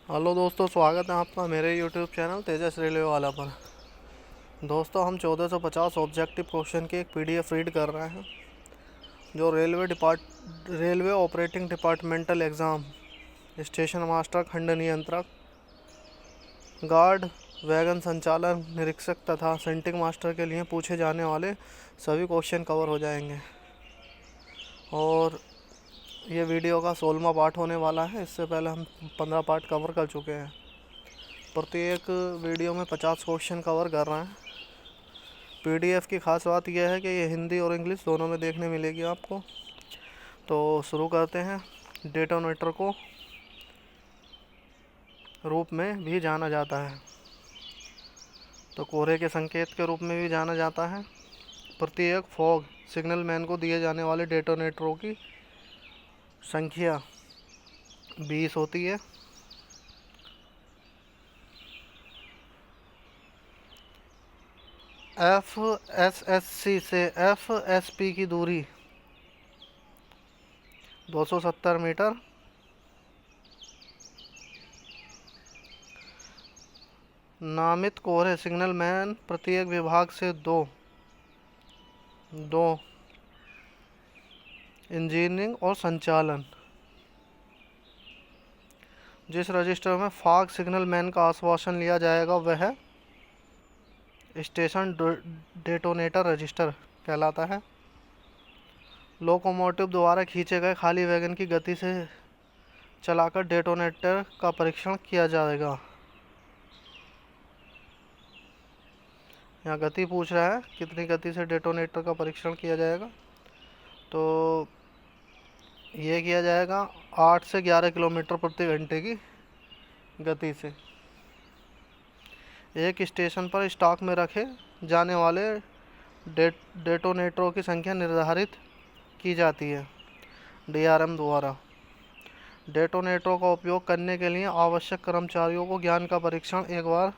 Hello दोस्तों, स्वागत है आपका मेरे यूट्यूब चैनल तेजस रेलवे वाला पर। दोस्तों, हम 1450 ऑब्जेक्टिव क्वेश्चन की एक पीडीएफ रीड कर रहे हैं जो railway operating departmental exam, station master, खंड नियंत्रक, गार्ड, वैगन संचालन निरीक्षक तथा सेंटिंग मास्टर के लिए पूछे जाने वाले सभी क्वेश्चन कवर हो जाएंगे। और ये वीडियो का 16वां पार्ट होने वाला है। इससे पहले हम 15 पार्ट कवर कर चुके हैं। प्रत्येक वीडियो में 50 क्वेश्चन कवर कर रहे हैं। पीडीएफ की ख़ास बात यह है कि ये हिंदी और इंग्लिश दोनों में देखने मिलेगी आपको। तो शुरू करते हैं। डेटोनेटर को रूप में भी जाना जाता है, तो कोहरे के संकेत के रूप में भी जाना जाता है। प्रत्येक फॉग सिग्नल मैन को दिए जाने वाले डेटोनेटरों की संख्या 20 होती है। FSSC से FSP की दूरी 270 मीटर। नामित कोहरे सिग्नल मैन प्रत्येक विभाग से दो इंजीनियरिंग और संचालन। जिस रजिस्टर में फॉग सिग्नल मैन का आश्वासन लिया जाएगा वह स्टेशन डेटोनेटर रजिस्टर कहलाता है। लोकोमोटिव द्वारा खींचे गए खाली वैगन की गति से चलाकर डेटोनेटर का परीक्षण किया जाएगा। यहाँ गति पूछ रहा है, कितनी गति से डेटोनेटर का परीक्षण किया जाएगा। तो ये किया जाएगा 8 से 11 किलोमीटर प्रति घंटे की गति से। एक स्टेशन पर स्टॉक में रखे जाने वाले डेटोनेटरों की संख्या निर्धारित की जाती है डीआरएम द्वारा। डेटोनेटरों का उपयोग करने के लिए आवश्यक कर्मचारियों को ज्ञान का परीक्षण एक बार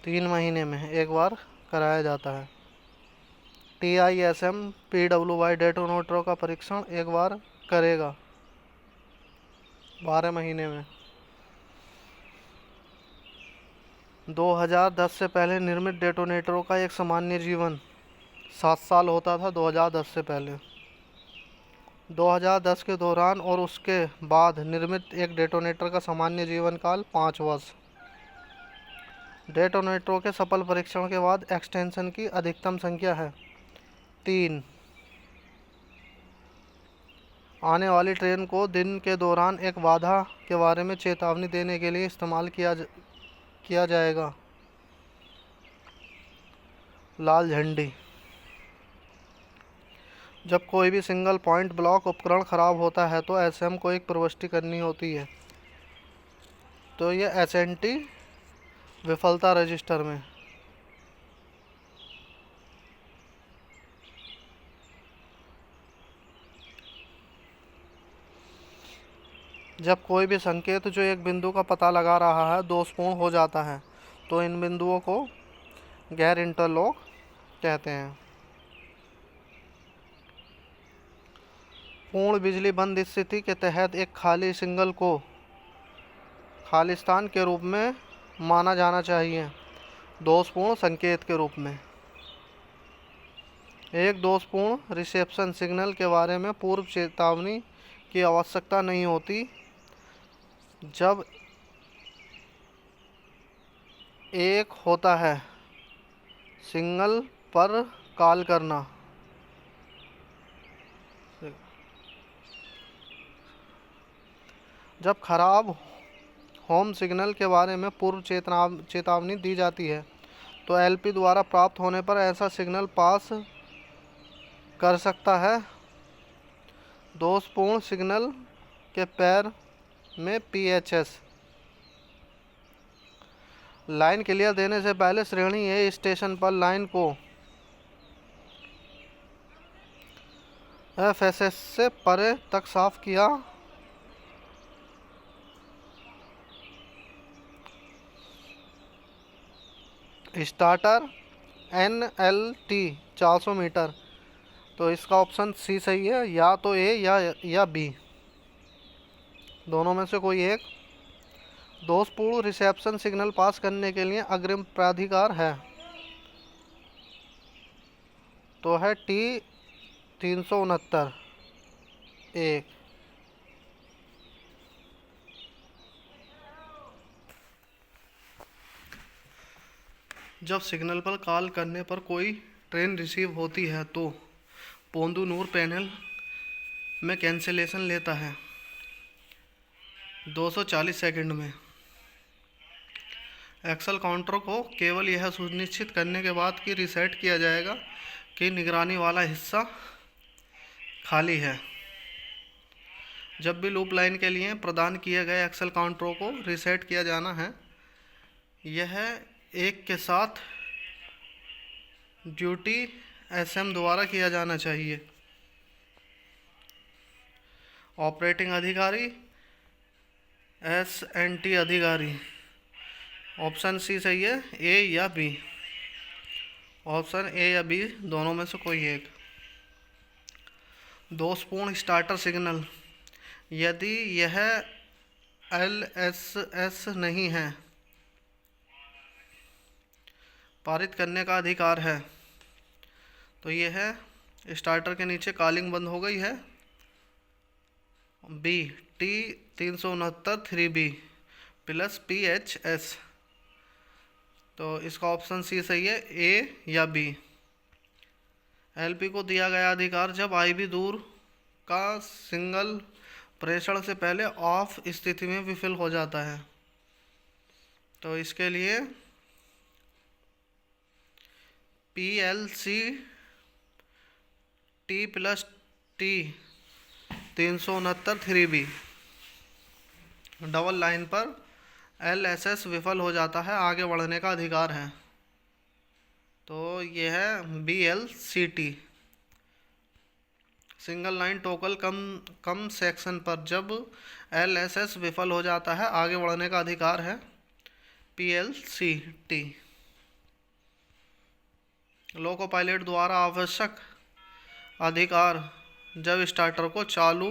3 महीने में एक बार कराया जाता है। TISM PWY डेटोनेटरों का परीक्षण एक बार करेगा 12 महीने में। 2010 से पहले निर्मित डेटोनेटरों का एक सामान्य जीवन 7 साल होता था। 2010 से पहले 2010 के दौरान और उसके बाद निर्मित एक डेटोनेटर का सामान्य जीवन काल 5 वर्ष। डेटोनेटरों के सफल परीक्षण के बाद एक्सटेंशन की अधिकतम संख्या है 3। आने वाली ट्रेन को दिन के दौरान एक बाधा के बारे में चेतावनी देने के लिए इस्तेमाल किया जाएगा लाल झंडी। जब कोई भी सिंगल पॉइंट ब्लॉक उपकरण खराब होता है तो एसएम को एक प्रविष्टि करनी होती है। तो यह एसएनटी विफलता रजिस्टर में। जब कोई भी संकेत जो एक बिंदु का पता लगा रहा है दोषपूर्ण हो जाता है तो इन बिंदुओं को गैर इंटरलॉक कहते हैं। पूर्ण बिजली बंद स्थिति के तहत एक खाली सिग्नल को खालिस्तान के रूप में माना जाना चाहिए, दोषपूर्ण संकेत के रूप में। एक दोषपूर्ण रिसेप्शन सिग्नल के बारे में पूर्व चेतावनी की आवश्यकता नहीं होती। जब एक होता है सिग्नल पर कॉल करना। जब खराब होम सिग्नल के बारे में पूर्व चेतावनी दी जाती है तो एलपी द्वारा प्राप्त होने पर ऐसा सिग्नल पास कर सकता है। दोषपूर्ण सिग्नल के पैर में पीएचएस लाइन क्लियर देने से पहले श्रेणी ए स्टेशन पर लाइन को एफएसएस से परे तक साफ किया स्टार्टर NLT 400 मीटर। तो इसका ऑप्शन सी सही है, या तो ए या बी। दोनों में से कोई एक दोषपूर्ण रिसेप्शन सिग्नल पास करने के लिए अग्रिम प्राधिकार है। तो है टी 369 एक। जब सिग्नल पर कॉल करने पर कोई ट्रेन रिसीव होती है तो पोंदू-नूर पैनल में कैंसिलेशन लेता है 240 सेकंड में। एक्सेल काउंटर को केवल यह सुनिश्चित करने के बाद कि रीसेट किया जाएगा कि निगरानी वाला हिस्सा खाली है। जब भी लूप लाइन के लिए प्रदान किए गए एक्सेल काउंटरों को रीसेट किया जाना है, यह एक के साथ ड्यूटी एसएम द्वारा किया जाना चाहिए। ऑपरेटिंग अधिकारी एसएनटी अधिकारी, ऑप्शन सी सही है, ए या बी। ऑप्शन ए या बी दोनों में से कोई एक। दोषपूर्ण स्टार्टर सिग्नल, यदि यह एलएसएस नहीं है, पारित करने का अधिकार है। तो यह है स्टार्टर के नीचे कॉलिंग बंद हो गई है। B T 369 3B plus PHS। तो इसका ऑप्शन सी सही है, ए या बी। एलपी को दिया गया अधिकार जब आईबी दूर का सिंगल प्रेषण से पहले ऑफ स्थिति में विफल हो जाता है। तो इसके लिए PLC T plus T 369 3B double line पर LSS विफल हो जाता है, आगे बढ़ने का अधिकार है। तो यह है BLCT। सिंगल लाइन टोकल कम सेक्शन पर जब LSS विफल हो जाता है, आगे बढ़ने का अधिकार है PLCT। लोको पायलट द्वारा आवश्यक अधिकार जब स्टार्टर को चालू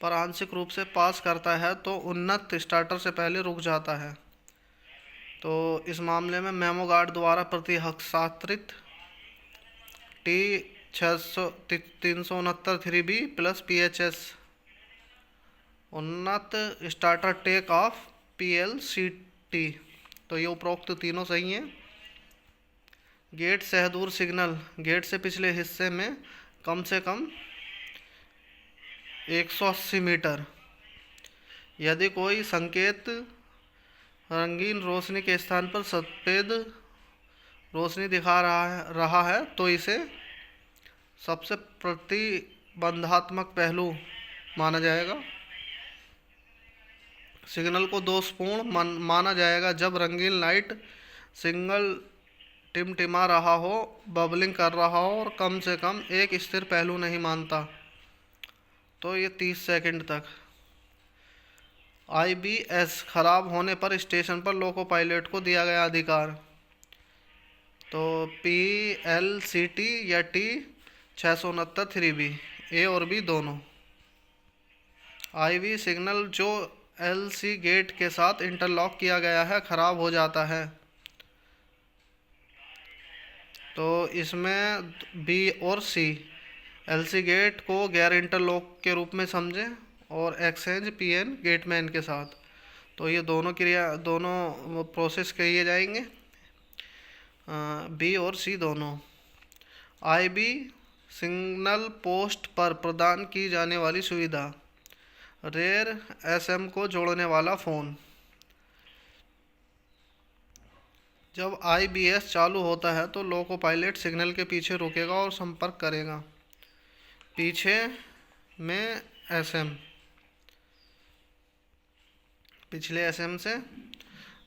पर आंशिक रूप से पास करता है तो उन्नत स्टार्टर से पहले रुक जाता है। तो इस मामले में मेमो गार्ड द्वारा प्रति हस्तांतरित T 369 3B प्लस PHS उन्नत स्टार्टर टेक ऑफ PLCT। तो ये उपरोक्त तीनों सही हैं। गेट सहदूर सिग्नल, गेट से पिछले हिस्से में कम से कम 180 मीटर। यदि कोई संकेत रंगीन रोशनी के स्थान पर सफ़ेद रोशनी दिखा रहा है तो इसे सबसे प्रतिबंधात्मक पहलू माना जाएगा। सिग्नल को दोषपूर्ण माना जाएगा जब रंगीन लाइट सिग्नल टिमटिमा रहा हो, बबलिंग कर रहा हो और कम से कम एक स्थिर पहलू नहीं मानता। तो ये 30 सेकंड तक। IBS खराब होने पर स्टेशन पर लोको पायलट को दिया गया अधिकार। तो PLCT या T 669 3B, ए और बी दोनों। IV सिग्नल जो LC गेट के साथ इंटरलॉक किया गया है खराब हो जाता है। तो इसमें B और C, LC गेट को गैर इंटरलॉक के रूप में समझें और एक्सचेंज PN गेटमैन के साथ। तो ये दोनों प्रोसेस किए जाएंगे, B और C दोनों। IB सिग्नल पोस्ट पर प्रदान की जाने वाली सुविधा, रेर SM को जोड़ने वाला फ़ोन। जब IBS चालू होता है तो लोको पायलट सिग्नल के पीछे रुकेगा और संपर्क करेगा। पीछे में SM, पिछले SM से।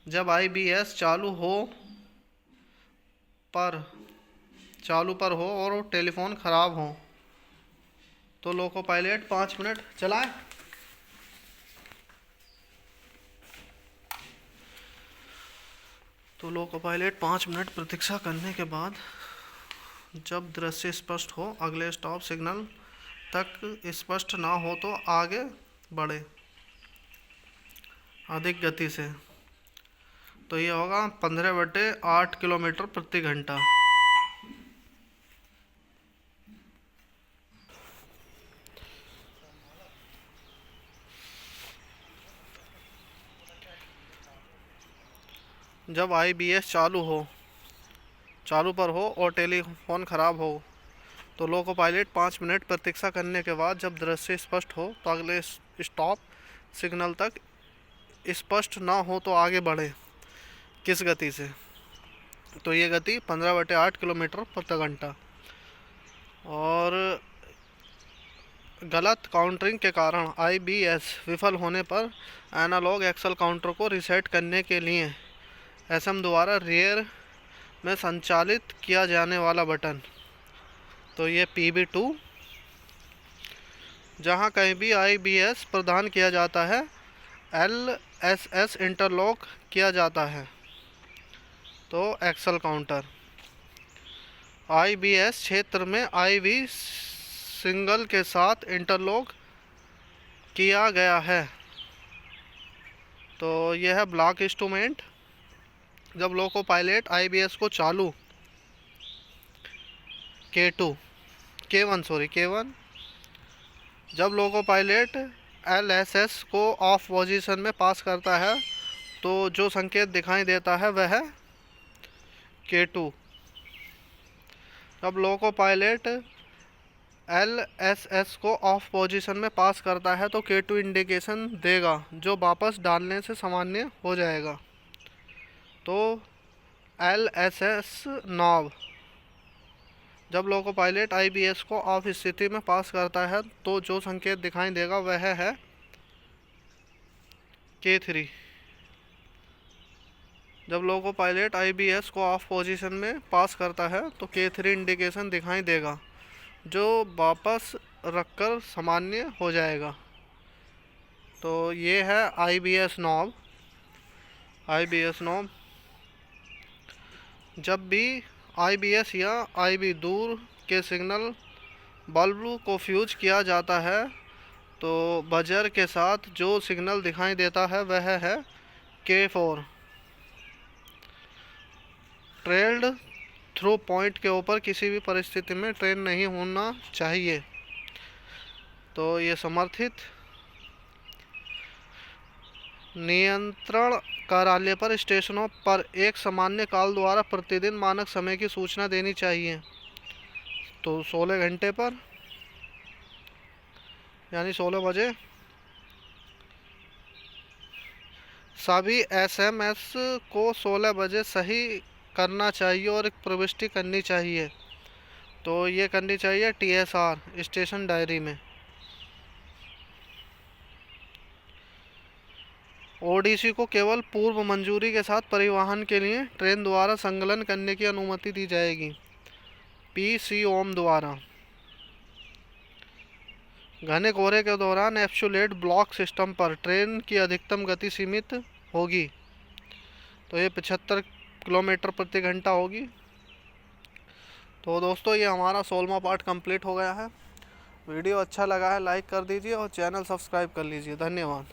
जब IBS चालू पर हो और टेलीफोन ख़राब हो तो लोको पायलट 5 मिनट चलाए। तो लोको पायलट 5 मिनट प्रतीक्षा करने के बाद जब दृश्य स्पष्ट हो, अगले स्टॉप सिग्नल तक स्पष्ट ना हो तो आगे बढ़े। अधिक गति से, तो ये होगा 15/8 किलोमीटर प्रति घंटा। जब IBS चालू पर हो और टेलीफोन ख़राब हो तो लोको पायलट 5 मिनट प्रतीक्षा करने के बाद जब दृश्य स्पष्ट हो तो अगले स्टॉप सिग्नल तक स्पष्ट ना हो तो आगे बढ़े। किस गति से? तो ये गति 15/8 किलोमीटर प्रति घंटा। और गलत काउंटरिंग के कारण IBS विफल होने पर एनालॉग एक्सल काउंटर को रीसेट करने के लिए SM द्वारा रेयर में संचालित किया जाने वाला बटन, तो ये PB2, जहाँ कहीं भी IBS प्रदान किया जाता है LSS इंटरलॉक किया जाता है। तो एक्सल काउंटर IBS क्षेत्र में IV सिंगल के साथ इंटरलॉक किया गया है। तो यह है ब्लॉक इंस्ट्रूमेंट। जब लोको पायलट IBS को चालू K1 जब लोको पायलट LSS को ऑफ पोजीशन में पास करता है तो जो संकेत दिखाई देता है वह है K2। जब लोको पायलट LSS को ऑफ पोजीशन में पास करता है तो K2 इंडिकेशन देगा, जो वापस डालने से सामान्य हो जाएगा। तो LSS नॉब जब लोको पायलट IBS को ऑफ स्थिति में पास करता है तो जो संकेत दिखाई देगा वह है K3। जब लोको पायलट IBS को ऑफ पोजीशन में पास करता है तो K3 इंडिकेशन दिखाई देगा, जो वापस रखकर सामान्य हो जाएगा। तो ये है IBS नॉब। जब भी IBS या IB दूर के सिग्नल बल्ब को फ्यूज किया जाता है तो बजर के साथ जो सिग्नल दिखाई देता है वह है K4। ट्रेल्ड थ्रू पॉइंट के ऊपर किसी भी परिस्थिति में ट्रेन नहीं होना चाहिए। तो ये समर्थित नियंत्रण कार्यालय पर स्टेशनों पर एक सामान्य कॉल द्वारा प्रतिदिन मानक समय की सूचना देनी चाहिए। तो 16 घंटे पर यानी 16 बजे सभी SMS को 16 बजे सही करना चाहिए और एक प्रविष्टि करनी चाहिए। तो ये करनी चाहिए TSR स्टेशन डायरी में। ODC को केवल पूर्व मंजूरी के साथ परिवहन के लिए ट्रेन द्वारा संकलन करने की अनुमति दी जाएगी PCOM द्वारा। घने कोहरे के दौरान एब्सोल्यूट ब्लॉक सिस्टम पर ट्रेन की अधिकतम गति सीमित होगी, तो ये 75 किलोमीटर प्रति घंटा होगी। तो दोस्तों ये हमारा 16वां पार्ट कंप्लीट हो गया है। वीडियो अच्छा लगा है लाइक कर दीजिए और चैनल सब्सक्राइब कर लीजिए। धन्यवाद।